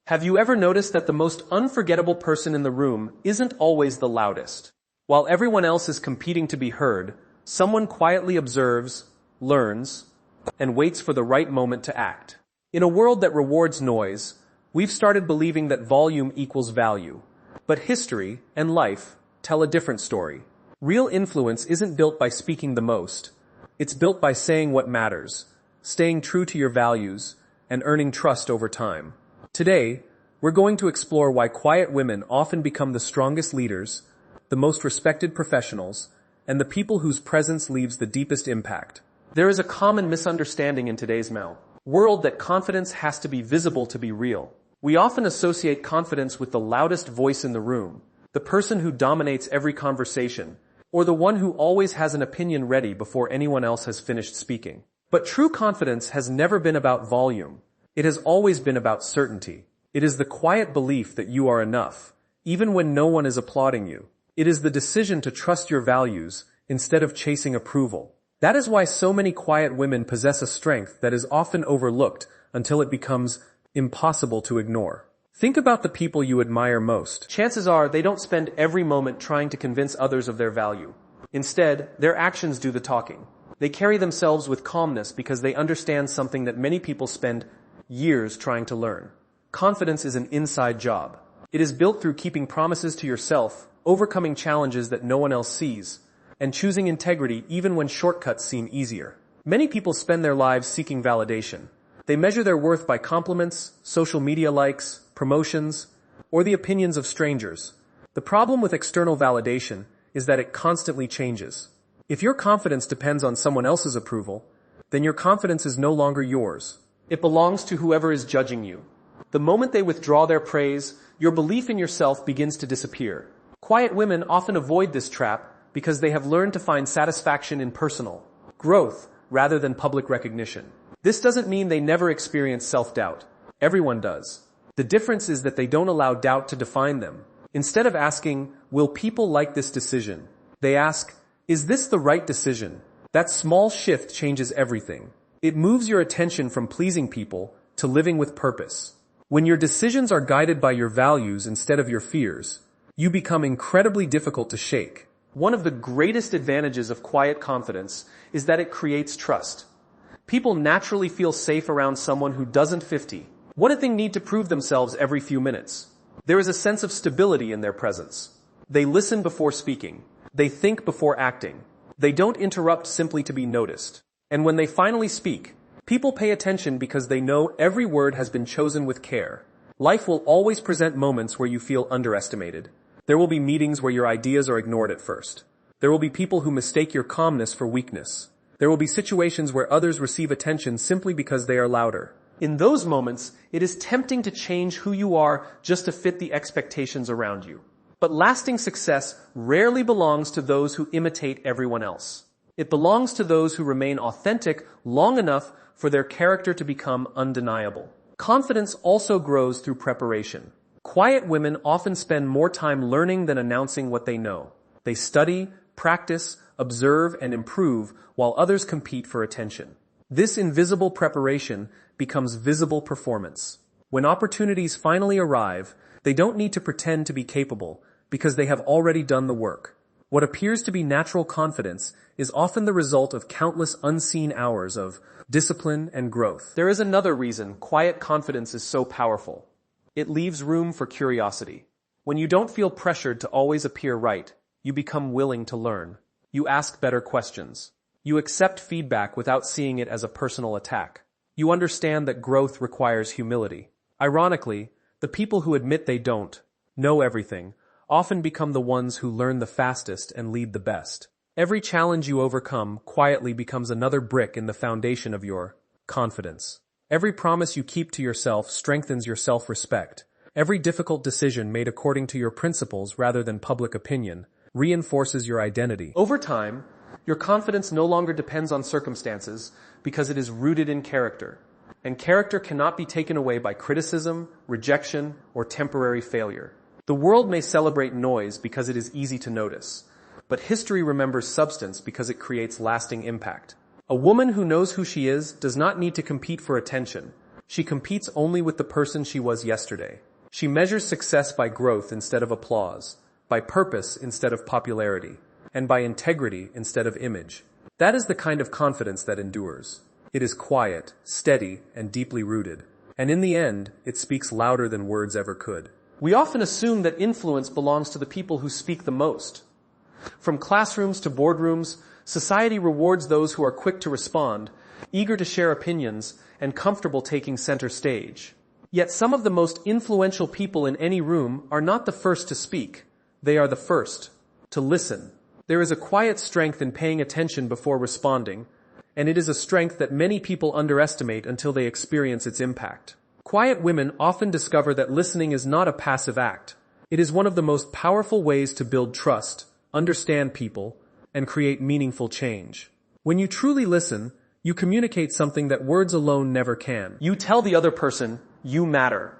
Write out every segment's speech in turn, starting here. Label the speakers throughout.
Speaker 1: Have you ever noticed that the most unforgettable person in the room isn't always the loudest? While everyone else is competing to be heard, someone quietly observes, learns, and waits for the right moment to act. In a world that rewards noise, we've started believing that volume equals value. But history and life tell a different story. Real influence isn't built by speaking the most. It's built by saying what matters, staying true to your values, and earning trust over time. Today, we're going to explore why quiet women often become the strongest leaders, the most respected professionals, and the people whose presence leaves the deepest impact. There is a common misunderstanding in today's world that confidence has to be visible to be real. We often associate confidence with the loudest voice in the room, the person who dominates every conversation, or the one who always has an opinion ready before anyone else has finished speaking. But true confidence has never been about volume. It has always been about certainty. It is the quiet belief that you are enough, even when no one is applauding you. It is the decision to trust your values instead of chasing approval. That is why so many quiet women possess a strength that is often overlooked until it becomes impossible to ignore. Think about the people you admire most. Chances are they don't spend every moment trying to convince others of their value. Instead, their actions do the talking. They carry themselves with calmness because they understand something that many people spend years trying to learn. Confidence is an inside job. It is built through keeping promises to yourself, overcoming challenges that no one else sees, and choosing integrity even when shortcuts seem easier. Many people spend their lives seeking validation. They measure their worth by compliments, social media likes, promotions, or the opinions of strangers. The problem with external validation is that it constantly changes. If your confidence depends on someone else's approval, then your confidence is no longer yours. It belongs to whoever is judging you. The moment they withdraw their praise, your belief in yourself begins to disappear. Quiet women often avoid this trap because they have learned to find satisfaction in personal growth rather than public recognition. This doesn't mean they never experience self-doubt. Everyone does. The difference is that they don't allow doubt to define them. Instead of asking, will people like this decision? They ask, is this the right decision? That small shift changes everything. It moves your attention from pleasing people to living with purpose. When your decisions are guided by your values instead of your fears, you become incredibly difficult to shake. One of the greatest advantages of quiet confidence is that it creates trust. People naturally feel safe around someone who doesn't want a thing need to prove themselves every few minutes. There is a sense of stability in their presence. They listen before speaking. They think before acting. They don't interrupt simply to be noticed. And when they finally speak, people pay attention because they know every word has been chosen with care. Life will always present moments where you feel underestimated. There will be meetings where your ideas are ignored at first. There will be people who mistake your calmness for weakness. There will be situations where others receive attention simply because they are louder. In those moments, it is tempting to change who you are just to fit the expectations around you. But lasting success rarely belongs to those who imitate everyone else. It belongs to those who remain authentic long enough for their character to become undeniable. Confidence also grows through preparation. Quiet women often spend more time learning than announcing what they know. They study, practice, observe, and improve while others compete for attention. This invisible preparation becomes visible performance. When opportunities finally arrive, they don't need to pretend to be capable because they have already done the work. What appears to be natural confidence is often the result of countless unseen hours of discipline and growth. There is another reason quiet confidence is so powerful. It leaves room for curiosity. When you don't feel pressured to always appear right, you become willing to learn. You ask better questions. You accept feedback without seeing it as a personal attack. You understand that growth requires humility. Ironically, the people who admit they don't know everything often become the ones who learn the fastest and lead the best. Every challenge you overcome quietly becomes another brick in the foundation of your confidence. Every promise you keep to yourself strengthens your self-respect. Every difficult decision made according to your principles rather than public opinion reinforces your identity. Over time, your confidence no longer depends on circumstances because it is rooted in character. And character cannot be taken away by criticism, rejection, or temporary failure. The world may celebrate noise because it is easy to notice, but history remembers substance because it creates lasting impact. A woman who knows who she is does not need to compete for attention. She competes only with the person she was yesterday. She measures success by growth instead of applause, by purpose instead of popularity, and by integrity instead of image. That is the kind of confidence that endures. It is quiet, steady, and deeply rooted. And in the end, it speaks louder than words ever could. We often assume that influence belongs to the people who speak the most. From classrooms to boardrooms, society rewards those who are quick to respond, eager to share opinions, and comfortable taking center stage. Yet some of the most influential people in any room are not the first to speak. They are the first to listen. There is a quiet strength in paying attention before responding, and it is a strength that many people underestimate until they experience its impact. Quiet women often discover that listening is not a passive act. It is one of the most powerful ways to build trust, understand people, and create meaningful change. When you truly listen, you communicate something that words alone never can. You tell the other person, you matter.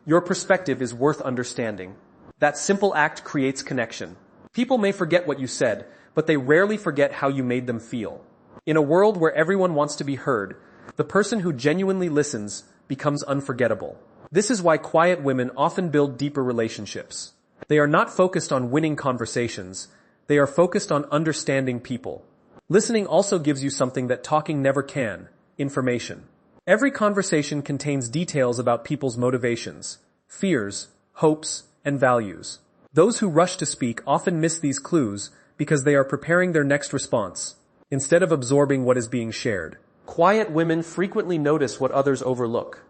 Speaker 1: Your perspective is worth understanding. That simple act creates connection. People may forget what you said, but they rarely forget how you made them feel. In a world where everyone wants to be heard, the person who genuinely listens becomes unforgettable. This is why quiet women often build deeper relationships. They are not focused on winning conversations. They are focused on understanding people. Listening also gives you something that talking never can: information. Every conversation contains details about people's motivations, fears, hopes, and values. Those who rush to speak often miss these clues because they are preparing their next response, instead of absorbing what is being shared. Quiet women frequently notice what others overlook.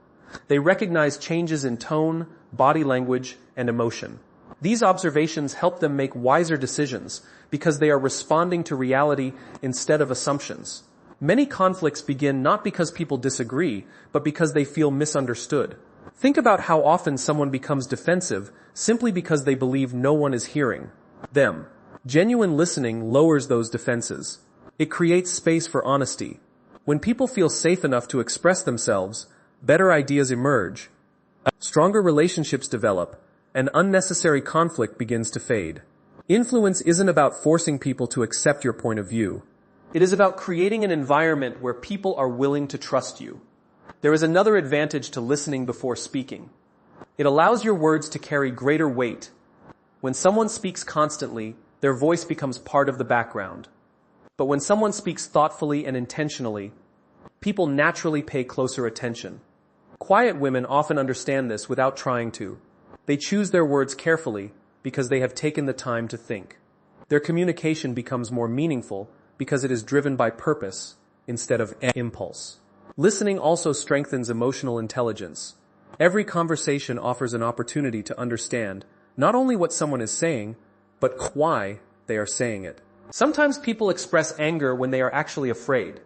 Speaker 1: They recognize changes in tone, body language, and emotion. These observations help them make wiser decisions because they are responding to reality instead of assumptions. Many conflicts begin not because people disagree, but because they feel misunderstood. Think about how often someone becomes defensive simply because they believe no one is hearing them. Genuine listening lowers those defenses. It creates space for honesty. When people feel safe enough to express themselves, better ideas emerge, stronger relationships develop, and unnecessary conflict begins to fade. Influence isn't about forcing people to accept your point of view. It is about creating an environment where people are willing to trust you. There is another advantage to listening before speaking. It allows your words to carry greater weight. When someone speaks constantly, their voice becomes part of the background. But when someone speaks thoughtfully and intentionally, people naturally pay closer attention. Quiet women often understand this without trying to. They choose their words carefully because they have taken the time to think. Their communication becomes more meaningful because it is driven by purpose instead of impulse. Listening also strengthens emotional intelligence. Every conversation offers an opportunity to understand not only what someone is saying, but why they are saying it. Sometimes people express anger when they are actually afraid.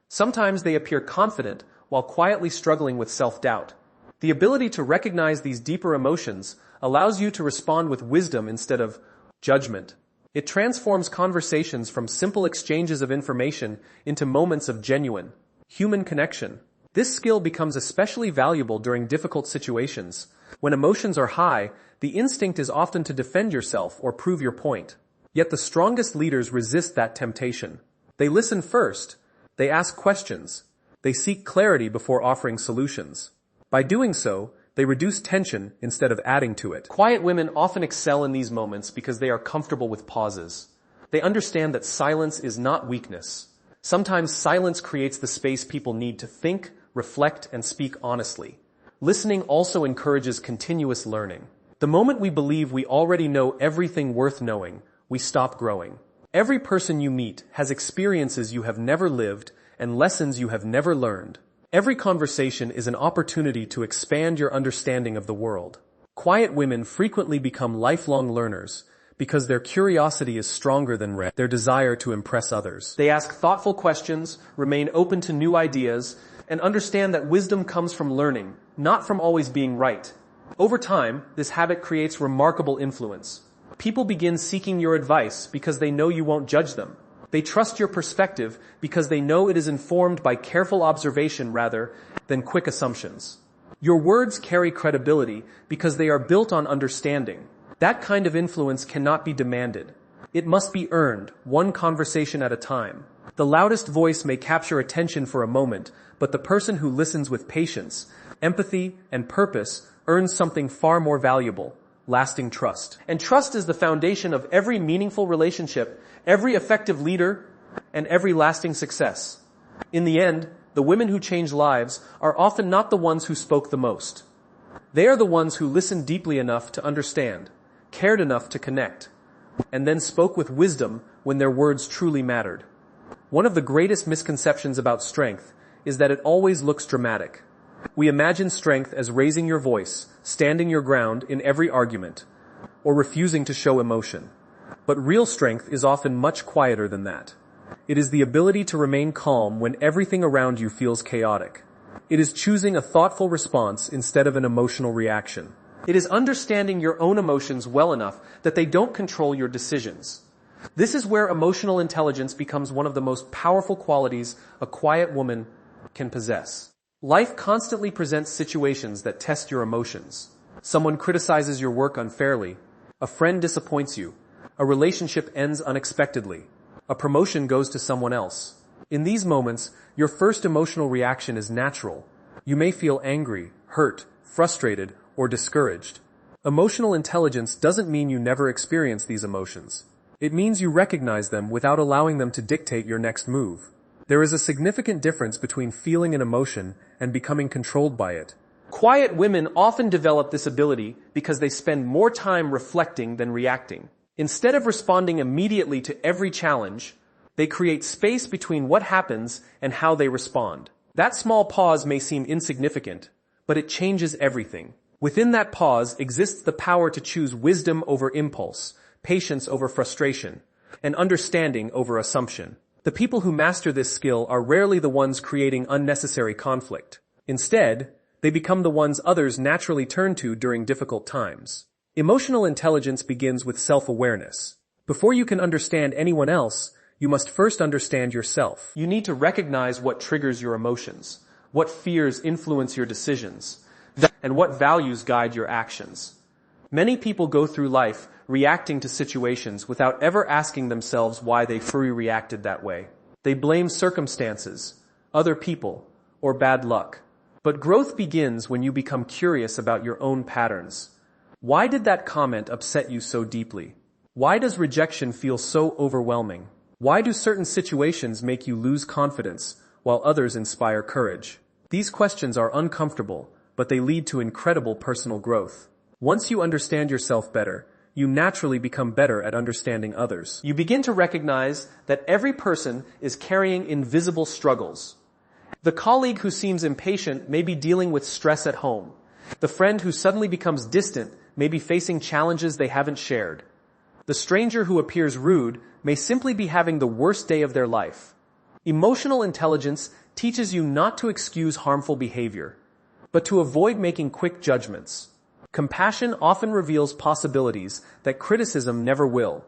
Speaker 1: Sometimes they appear confident while quietly struggling with self-doubt. The ability to recognize these deeper emotions allows you to respond with wisdom instead of judgment. It transforms conversations from simple exchanges of information into moments of genuine, human connection. This skill becomes especially valuable during difficult situations. When emotions are high, the instinct is often to defend yourself or prove your point. Yet the strongest leaders resist that temptation. They listen first. They ask questions. They seek clarity before offering solutions. By doing so, they reduce tension instead of adding to it. Quiet women often excel in these moments because they are comfortable with pauses. They understand that silence is not weakness. Sometimes silence creates the space people need to think, reflect, and speak honestly. Listening also encourages continuous learning. The moment we believe we already know everything worth knowing, we stop growing. Every person you meet has experiences you have never lived and lessons you have never learned. Every conversation is an opportunity to expand your understanding of the world. Quiet women frequently become lifelong learners because their curiosity is stronger than their desire to impress others. They ask thoughtful questions, remain open to new ideas, and understand that wisdom comes from learning, not from always being right. Over time, this habit creates remarkable influence. People begin seeking your advice because they know you won't judge them. They trust your perspective because they know it is informed by careful observation rather than quick assumptions. Your words carry credibility because they are built on understanding. That kind of influence cannot be demanded. It must be earned, one conversation at a time. The loudest voice may capture attention for a moment, but the person who listens with patience empathy, and purpose earns something far more valuable: lasting trust. And trust is the foundation of every meaningful relationship, every effective leader, and every lasting success. In the end, the women who change lives are often not the ones who spoke the most. They are the ones who listened deeply enough to understand, cared enough to connect, and then spoke with wisdom when their words truly mattered. One of the greatest misconceptions about strength is that it always looks dramatic. We imagine strength as raising your voice, standing your ground in every argument, or refusing to show emotion. But real strength is often much quieter than that. It is the ability to remain calm when everything around you feels chaotic. It is choosing a thoughtful response instead of an emotional reaction. It is understanding your own emotions well enough that they don't control your decisions. This is where emotional intelligence becomes one of the most powerful qualities a quiet woman can possess. Life constantly presents situations that test your emotions. Someone criticizes your work unfairly. A friend disappoints you. A relationship ends unexpectedly. A promotion goes to someone else. In these moments, your first emotional reaction is natural. You may feel angry, hurt, frustrated, or discouraged. Emotional intelligence doesn't mean you never experience these emotions. It means you recognize them without allowing them to dictate your next move. There is a significant difference between feeling an emotion and becoming controlled by it. Quiet women often develop this ability because they spend more time reflecting than reacting. Instead of responding immediately to every challenge, they create space between what happens and how they respond. That small pause may seem insignificant, but it changes everything. Within that pause exists the power to choose wisdom over impulse, patience over frustration, and understanding over assumption. The people who master this skill are rarely the ones creating unnecessary conflict. Instead, they become the ones others naturally turn to during difficult times. Emotional intelligence begins with self-awareness. Before you can understand anyone else, you must first understand yourself. You need to recognize what triggers your emotions, what fears influence your decisions, and what values guide your actions. Many people go through life reacting to situations without ever asking themselves why they reacted that way. They blame circumstances, other people, or bad luck. But growth begins when you become curious about your own patterns. Why did that comment upset you so deeply? Why does rejection feel so overwhelming? Why do certain situations make you lose confidence, while others inspire courage? These questions are uncomfortable, but they lead to incredible personal growth. Once you understand yourself better, you naturally become better at understanding others. You begin to recognize that every person is carrying invisible struggles. The colleague who seems impatient may be dealing with stress at home. The friend who suddenly becomes distant may be facing challenges they haven't shared. The stranger who appears rude may simply be having the worst day of their life. Emotional intelligence teaches you not to excuse harmful behavior, but to avoid making quick judgments. Compassion often reveals possibilities that criticism never will.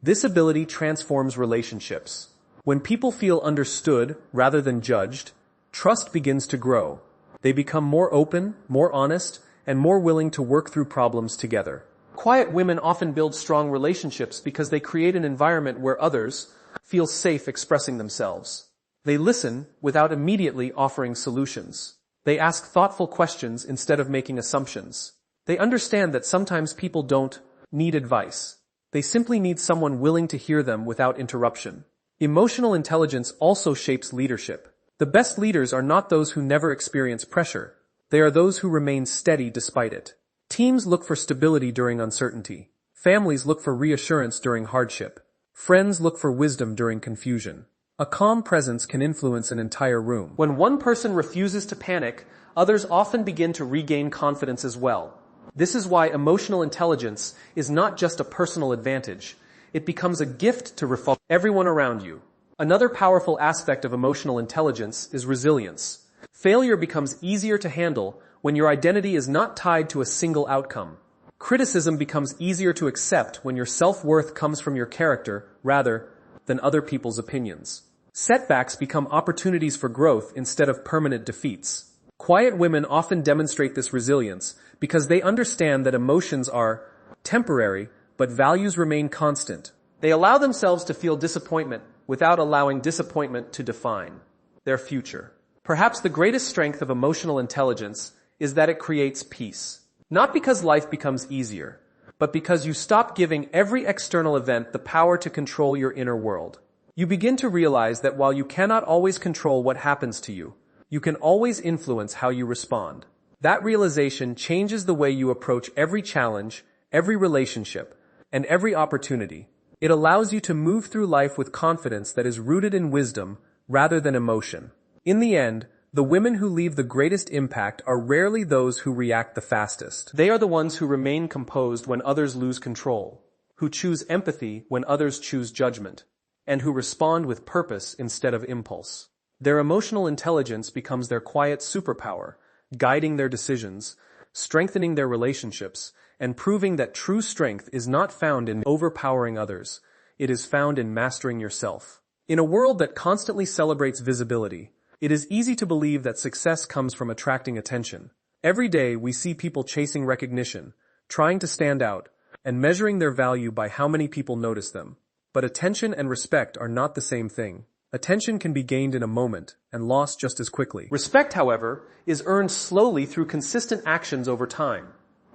Speaker 1: This ability transforms relationships. When people feel understood rather than judged, trust begins to grow. They become more open, more honest, and more willing to work through problems together. Quiet women often build strong relationships because they create an environment where others feel safe expressing themselves. They listen without immediately offering solutions. They ask thoughtful questions instead of making assumptions. They understand that sometimes people don't need advice. They simply need someone willing to hear them without interruption. Emotional intelligence also shapes leadership. The best leaders are not those who never experience pressure. They are those who remain steady despite it. Teams look for stability during uncertainty. Families look for reassurance during hardship. Friends look for wisdom during confusion. A calm presence can influence an entire room. When one person refuses to panic, others often begin to regain confidence as well. This is why emotional intelligence is not just a personal advantage. It becomes a gift to everyone around you. Another powerful aspect of emotional intelligence is resilience. Failure becomes easier to handle when your identity is not tied to a single outcome. Criticism becomes easier to accept when your self-worth comes from your character rather than other people's opinions. Setbacks become opportunities for growth instead of permanent defeats. Quiet women often demonstrate this resilience because they understand that emotions are temporary, but values remain constant. They allow themselves to feel disappointment without allowing disappointment to define their future. Perhaps the greatest strength of emotional intelligence is that it creates peace. Not because life becomes easier, but because you stop giving every external event the power to control your inner world. You begin to realize that while you cannot always control what happens to you, you can always influence how you respond. That realization changes the way you approach every challenge, every relationship, and every opportunity. It allows you to move through life with confidence that is rooted in wisdom rather than emotion. In the end, the women who leave the greatest impact are rarely those who react the fastest. They are the ones who remain composed when others lose control, who choose empathy when others choose judgment, and who respond with purpose instead of impulse. Their emotional intelligence becomes their quiet superpower, guiding their decisions, strengthening their relationships, and proving that true strength is not found in overpowering others. It is found in mastering yourself. In a world that constantly celebrates visibility, it is easy to believe that success comes from attracting attention. Every day we see people chasing recognition, trying to stand out, and measuring their value by how many people notice them. But attention and respect are not the same thing. Attention can be gained in a moment and lost just as quickly. Respect, however, is earned slowly through consistent actions over time.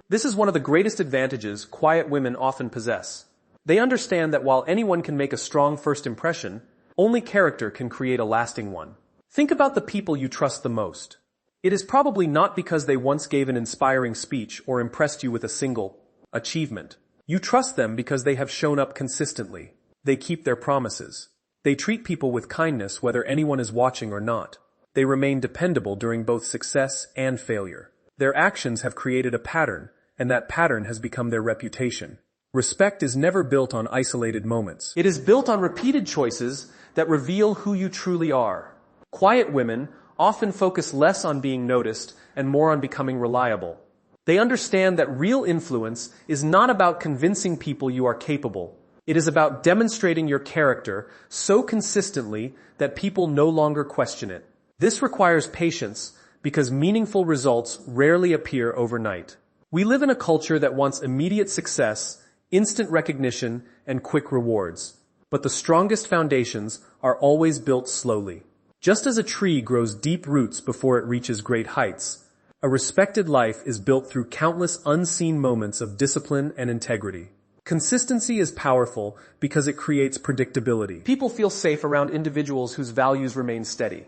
Speaker 1: This is one of the greatest advantages quiet women often possess. They understand that while anyone can make a strong first impression, only character can create a lasting one. Think about the people you trust the most. It is probably not because they once gave an inspiring speech or impressed you with a single achievement. You trust them because they have shown up consistently. They keep their promises. They treat people with kindness whether anyone is watching or not. They remain dependable during both success and failure. Their actions have created a pattern, and that pattern has become their reputation. Respect is never built on isolated moments. It is built on repeated choices that reveal who you truly are. Quiet women often focus less on being noticed and more on becoming reliable. They understand that real influence is not about convincing people you are capable. It is about demonstrating your character so consistently that people no longer question it. This requires patience because meaningful results rarely appear overnight. We live in a culture that wants immediate success, instant recognition, and quick rewards. But the strongest foundations are always built slowly. Just as a tree grows deep roots before it reaches great heights, a respected life is built through countless unseen moments of discipline and integrity. Consistency is powerful because it creates predictability. People feel safe around individuals whose values remain steady.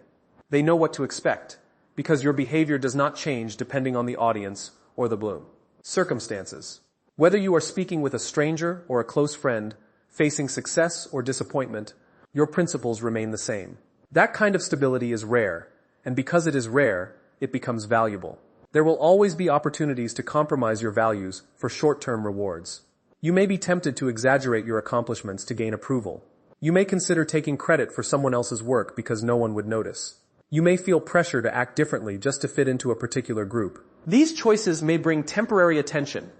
Speaker 1: They know what to expect, because your behavior does not change depending on the audience or the circumstances. Whether you are speaking with a stranger or a close friend, facing success or disappointment, your principles remain the same. That kind of stability is rare, and because it is rare, it becomes valuable. There will always be opportunities to compromise your values for short-term rewards. You may be tempted to exaggerate your accomplishments to gain approval. You may consider taking credit for someone else's work because no one would notice. You may feel pressure to act differently just to fit into a particular group. These choices may bring temporary attention,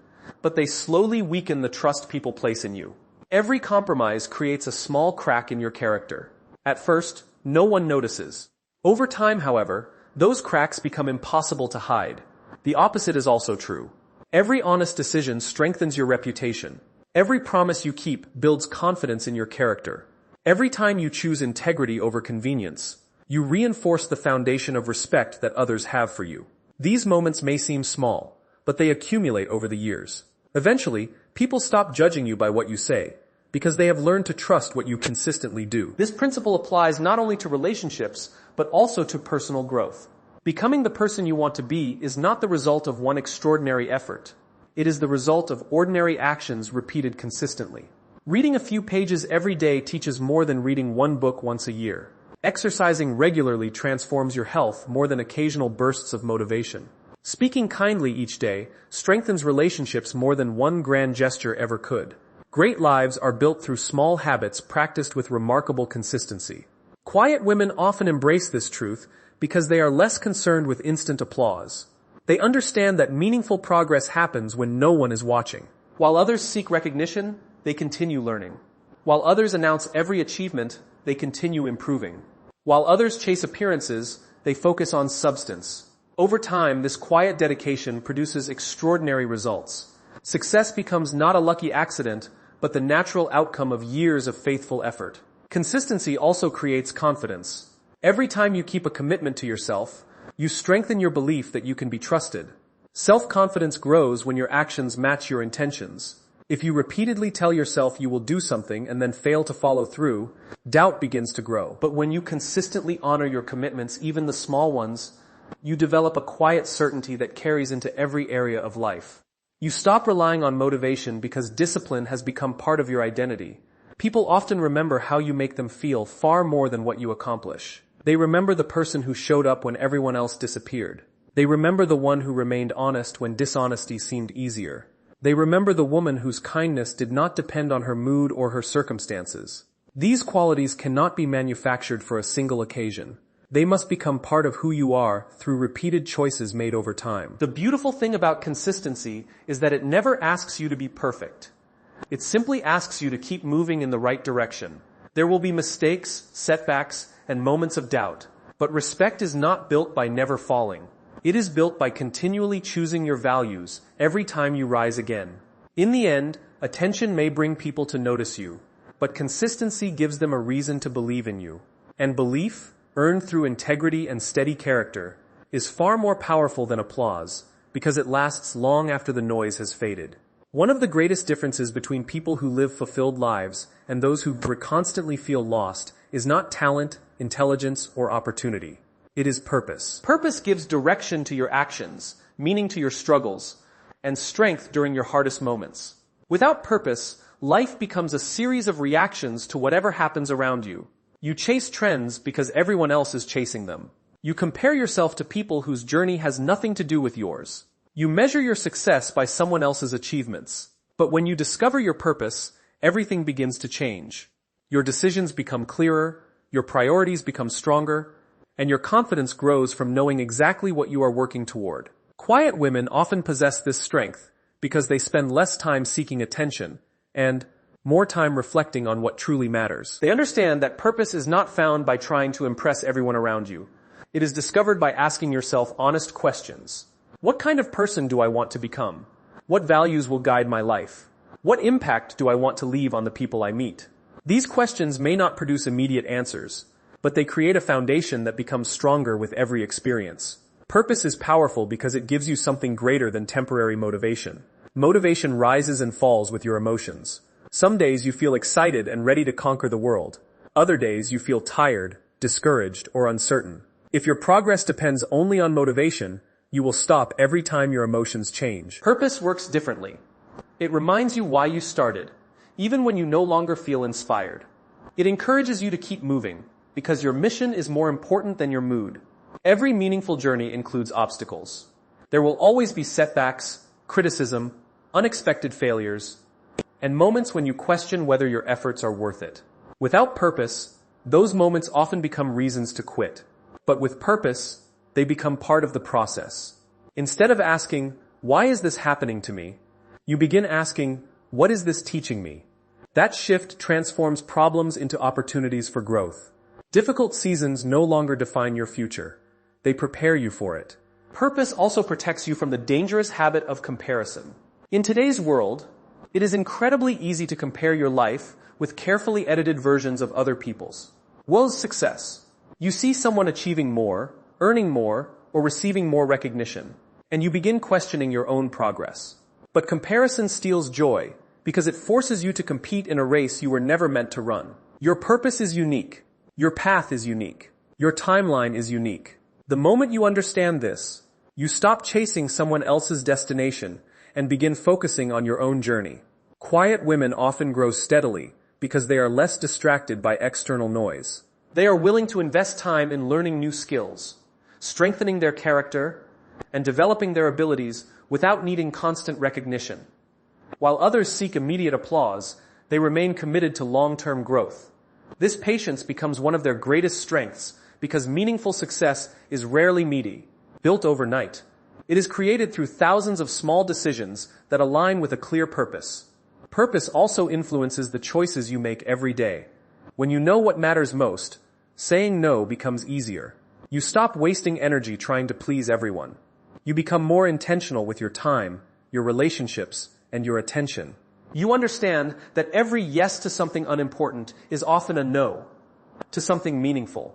Speaker 1: but they slowly weaken the trust people place in you. Every compromise creates a small crack in your character. At first, no one notices. Over time, however, those cracks become impossible to hide. The opposite is also true. Every honest decision strengthens your reputation. Every promise you keep builds confidence in your character. Every time you choose integrity over convenience, you reinforce the foundation of respect that others have for you. These moments may seem small, but they accumulate over the years. Eventually, people stop judging you by what you say, because they have learned to trust what you consistently do. This principle applies not only to relationships, but also to personal growth. Becoming the person you want to be is not the result of one extraordinary effort. It is the result of ordinary actions repeated consistently. Reading a few pages every day teaches more than reading one book once a year. Exercising regularly transforms your health more than occasional bursts of motivation. Speaking kindly each day strengthens relationships more than one grand gesture ever could. Great lives are built through small habits practiced with remarkable consistency. Quiet women often embrace this truth because they are less concerned with instant applause. They understand that meaningful progress happens when no one is watching. While others seek recognition, they continue learning. While others announce every achievement, they continue improving. While others chase appearances, they focus on substance. Over time, this quiet dedication produces extraordinary results. Success becomes not a lucky accident, but the natural outcome of years of faithful effort. Consistency also creates confidence. Every time you keep a commitment to yourself, You strengthen your belief that you can be trusted. Self-confidence grows when your actions match your intentions. If you repeatedly tell yourself you will do something and then fail to follow through, doubt begins to grow. But when you consistently honor your commitments, even the small ones, you develop a quiet certainty that carries into every area of life. You stop relying on motivation because discipline has become part of your identity. People often remember how you make them feel far more than what you accomplish. They remember the person who showed up when everyone else disappeared. They remember the one who remained honest when dishonesty seemed easier. They remember the woman whose kindness did not depend on her mood or her circumstances. These qualities cannot be manufactured for a single occasion. They must become part of who you are through repeated choices made over time. The beautiful thing about consistency is that it never asks you to be perfect. It simply asks you to keep moving in the right direction. There will be mistakes, setbacks, and moments of doubt. But respect is not built by never falling. It is built by continually choosing your values every time you rise again. In the end, attention may bring people to notice you, but consistency gives them a reason to believe in you. And belief, earned through integrity and steady character, is far more powerful than applause because it lasts long after the noise has faded. One of the greatest differences between people who live fulfilled lives and those who constantly feel lost is not talent, intelligence, or opportunity. It is purpose. Purpose gives direction to your actions, meaning to your struggles, and strength during your hardest moments. Without purpose, life becomes a series of reactions to whatever happens around you. You chase trends because everyone else is chasing them. You compare yourself to people whose journey has nothing to do with yours. You measure your success by someone else's achievements. But when you discover your purpose, everything begins to change. Your decisions become clearer, your priorities become stronger, and your confidence grows from knowing exactly what you are working toward. Quiet women often possess this strength because they spend less time seeking attention and more time reflecting on what truly matters. They understand that purpose is not found by trying to impress everyone around you. It is discovered by asking yourself honest questions. What kind of person do I want to become? What values will guide my life? What impact do I want to leave on the people I meet? These questions may not produce immediate answers, but they create a foundation that becomes stronger with every experience. Purpose is powerful because it gives you something greater than temporary motivation. Motivation rises and falls with your emotions. Some days you feel excited and ready to conquer the world. Other days you feel tired, discouraged, or uncertain. If your progress depends only on motivation, you will stop every time your emotions change. Purpose works differently. It reminds you why you started, even when you no longer feel inspired. It encourages you to keep moving, because your mission is more important than your mood. Every meaningful journey includes obstacles. There will always be setbacks, criticism, unexpected failures, and moments when you question whether your efforts are worth it. Without purpose, those moments often become reasons to quit. But with purpose, they become part of the process. Instead of asking, "Why is this happening to me?" you begin asking, "What is this teaching me?" That shift transforms problems into opportunities for growth. Difficult seasons no longer define your future. They prepare you for it. Purpose also protects you from the dangerous habit of comparison. In today's world, it is incredibly easy to compare your life with carefully edited versions of other people's. World's success. You see someone achieving more, earning more, or receiving more recognition, and you begin questioning your own progress. But comparison steals joy because it forces you to compete in a race you were never meant to run. Your purpose is unique. Your path is unique. Your timeline is unique. The moment you understand this, you stop chasing someone else's destination and begin focusing on your own journey. Quiet women often grow steadily because they are less distracted by external noise. They are willing to invest time in learning new skills, strengthening their character, and developing their abilities without needing constant recognition. While others seek immediate applause, they remain committed to long-term growth. This patience becomes one of their greatest strengths because meaningful success is rarely meaty, built overnight. It is created through thousands of small decisions that align with a clear purpose. Purpose also influences the choices you make every day. When you know what matters most, saying no becomes easier. You stop wasting energy trying to please everyone. You become more intentional with your time, your relationships, and your attention. You understand that every yes to something unimportant is often a no to something meaningful.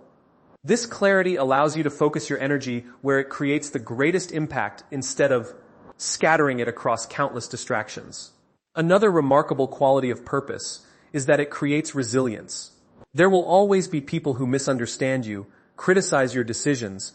Speaker 1: This clarity allows you to focus your energy where it creates the greatest impact instead of scattering it across countless distractions. Another remarkable quality of purpose is that it creates resilience. There will always be people who misunderstand you, criticize your decisions,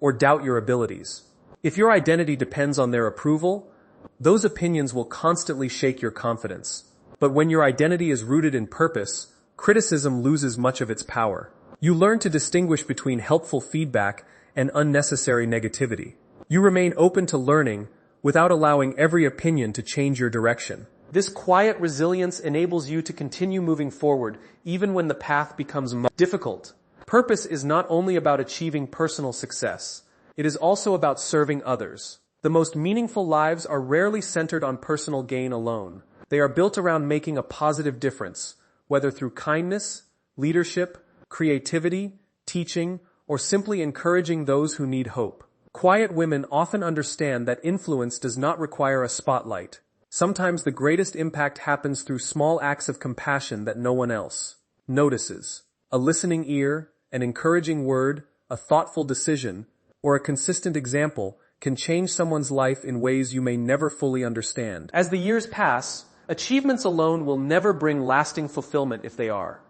Speaker 1: or doubt your abilities. If your identity depends on their approval, those opinions will constantly shake your confidence. But when your identity is rooted in purpose, criticism loses much of its power. You learn to distinguish between helpful feedback and unnecessary negativity. You remain open to learning without allowing every opinion to change your direction. This quiet resilience enables you to continue moving forward even when the path becomes difficult. Purpose is not only about achieving personal success, it is also about serving others. The most meaningful lives are rarely centered on personal gain alone. They are built around making a positive difference, whether through kindness, leadership, creativity, teaching, or simply encouraging those who need hope. Quiet women often understand that influence does not require a spotlight. Sometimes the greatest impact happens through small acts of compassion that no one else notices. A listening ear, an encouraging word, a thoughtful decision, or a consistent example can change someone's life in ways you may never fully understand. As the years pass, achievements alone will never bring lasting fulfillment if they are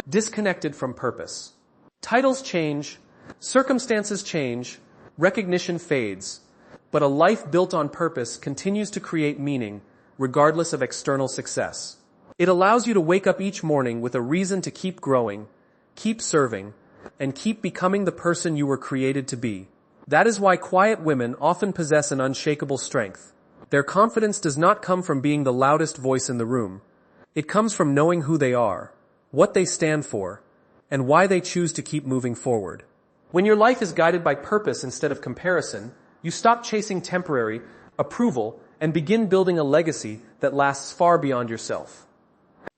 Speaker 1: disconnected from purpose. Titles change, circumstances change, recognition fades, but a life built on purpose continues to create meaning, regardless of external success. It allows you to wake up each morning with a reason to keep growing, keep serving, and keep becoming the person you were created to be. That is why quiet women often possess an unshakable strength. Their confidence does not come from being the loudest voice in the room. It comes from knowing who they are, what they stand for, and why they choose to keep moving forward. When your life is guided by purpose instead of comparison, you stop chasing temporary approval and begin building a legacy that lasts far beyond yourself.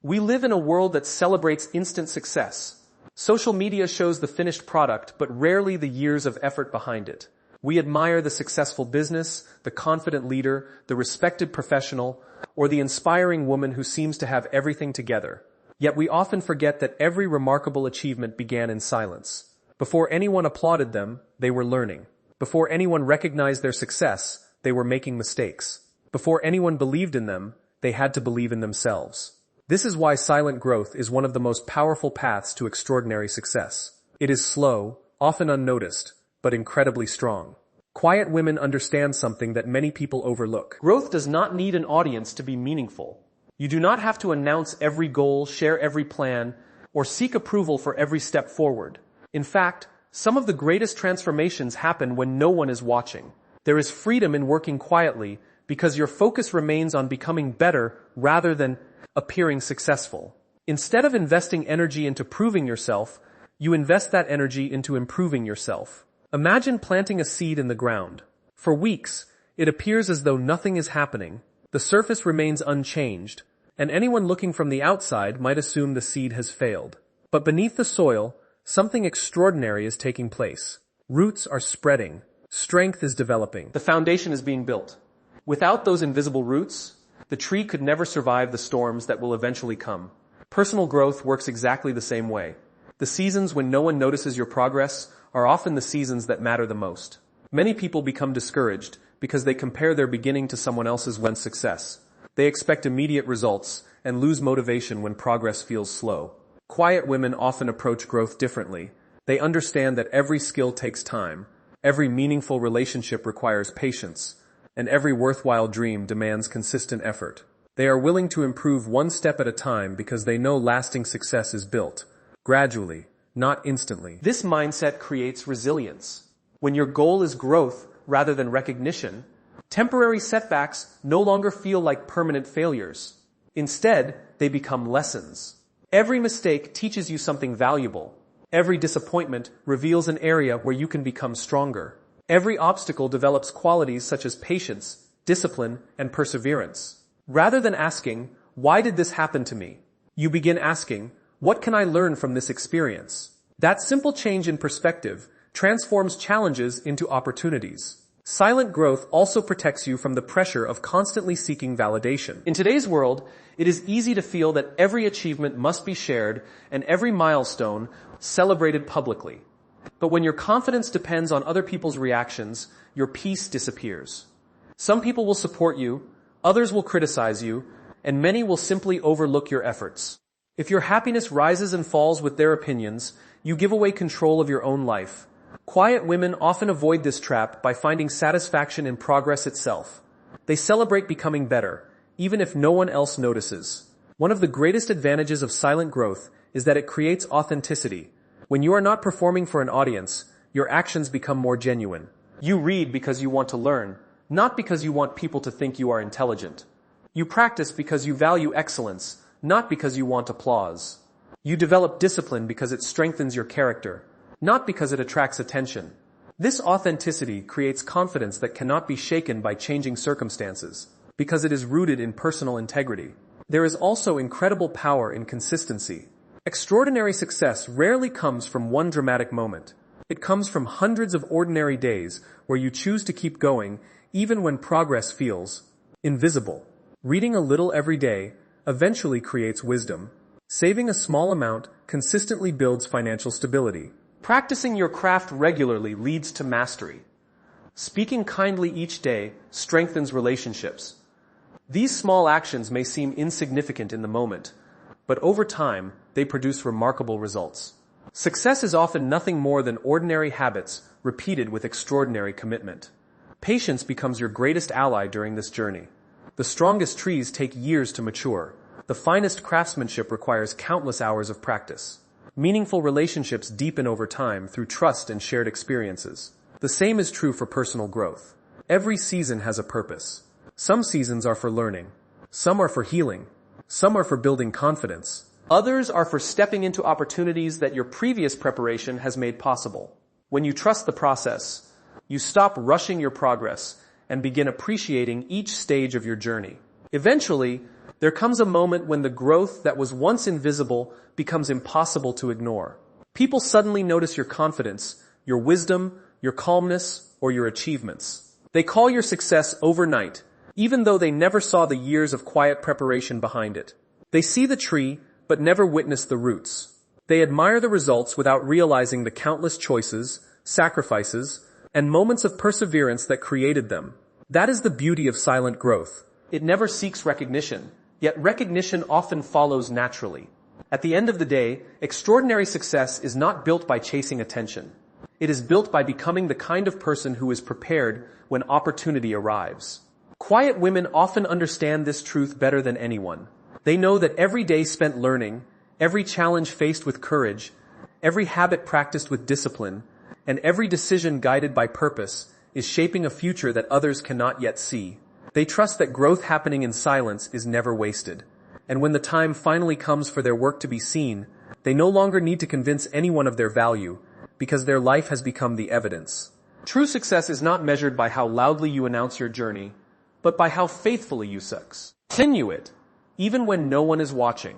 Speaker 1: We live in a world that celebrates instant success. Social media shows the finished product, but rarely the years of effort behind it. We admire the successful business, the confident leader, the respected professional, or the inspiring woman who seems to have everything together. Yet we often forget that every remarkable achievement began in silence. Before anyone applauded them, they were learning. Before anyone recognized their success, they were making mistakes. Before anyone believed in them, they had to believe in themselves. This is why silent growth is one of the most powerful paths to extraordinary success. It is slow, often unnoticed, but incredibly strong. Quiet women understand something that many people overlook. Growth does not need an audience to be meaningful. You do not have to announce every goal, share every plan, or seek approval for every step forward. In fact, some of the greatest transformations happen when no one is watching. There is freedom in working quietly because your focus remains on becoming better rather than appearing successful. Instead of investing energy into proving yourself, you invest that energy into improving yourself. Imagine planting a seed in the ground. For weeks, it appears as though nothing is happening. The surface remains unchanged, and anyone looking from the outside might assume the seed has failed. But beneath the soil, something extraordinary is taking place. Roots are spreading. Strength is developing. The foundation is being built. Without those invisible roots, the tree could never survive the storms that will eventually come. Personal growth works exactly the same way. The seasons when no one notices your progress are often the seasons that matter the most. Many people become discouraged because they compare their beginning to someone else's success. They expect immediate results and lose motivation when progress feels slow. Quiet women often approach growth differently. They understand that every skill takes time, every meaningful relationship requires patience, and every worthwhile dream demands consistent effort. They are willing to improve one step at a time because they know lasting success is built gradually, not instantly. This mindset creates resilience. When your goal is growth rather than recognition, temporary setbacks no longer feel like permanent failures. Instead, they become lessons. Every mistake teaches you something valuable. Every disappointment reveals an area where you can become stronger. Every obstacle develops qualities such as patience, discipline, and perseverance. Rather than asking, "Why did this happen to me?" you begin asking, "What can I learn from this experience?" That simple change in perspective transforms challenges into opportunities. Silent growth also protects you from the pressure of constantly seeking validation. In today's world, it is easy to feel that every achievement must be shared and every milestone celebrated publicly. But when your confidence depends on other people's reactions, your peace disappears. Some people will support you, others will criticize you, and many will simply overlook your efforts. If your happiness rises and falls with their opinions, you give away control of your own life. Quiet women often avoid this trap by finding satisfaction in progress itself. They celebrate becoming better, even if no one else notices. One of the greatest advantages of silent growth is that it creates authenticity. When you are not performing for an audience, your actions become more genuine. You read because you want to learn, not because you want people to think you are intelligent. You practice because you value excellence, not because you want applause. You develop discipline because it strengthens your character, not because it attracts attention. This authenticity creates confidence that cannot be shaken by changing circumstances, because it is rooted in personal integrity. There is also incredible power in consistency. Extraordinary success rarely comes from one dramatic moment. It comes from hundreds of ordinary days where you choose to keep going even when progress feels invisible. Reading a little every day eventually creates wisdom. Saving a small amount consistently builds financial stability. Practicing your craft regularly leads to mastery. Speaking kindly each day strengthens relationships. These small actions may seem insignificant in the moment, but over time, they produce remarkable results. Success is often nothing more than ordinary habits repeated with extraordinary commitment. Patience becomes your greatest ally during this journey. The strongest trees take years to mature. The finest craftsmanship requires countless hours of practice. Meaningful relationships deepen over time through trust and shared experiences. The same is true for personal growth. Every season has a purpose. Some seasons are for learning. Some are for healing. Some are for building confidence. Others are for stepping into opportunities that your previous preparation has made possible. When you trust the process, you stop rushing your progress and begin appreciating each stage of your journey. Eventually, there comes a moment when the growth that was once invisible becomes impossible to ignore. People suddenly notice your confidence, your wisdom, your calmness, or your achievements. They call your success overnight, even though they never saw the years of quiet preparation behind it. They see the tree, but never witness the roots. They admire the results without realizing the countless choices, sacrifices, and moments of perseverance that created them. That is the beauty of silent growth. It never seeks recognition, yet recognition often follows naturally. At the end of the day, extraordinary success is not built by chasing attention. It is built by becoming the kind of person who is prepared when opportunity arrives. Quiet women often understand this truth better than anyone. They know that every day spent learning, every challenge faced with courage, every habit practiced with discipline, and every decision guided by purpose is shaping a future that others cannot yet see. They trust that growth happening in silence is never wasted. And when the time finally comes for their work to be seen, they no longer need to convince anyone of their value, because their life has become the evidence. True success is not measured by how loudly you announce your journey, but by how faithfully you continue it, even when no one is watching.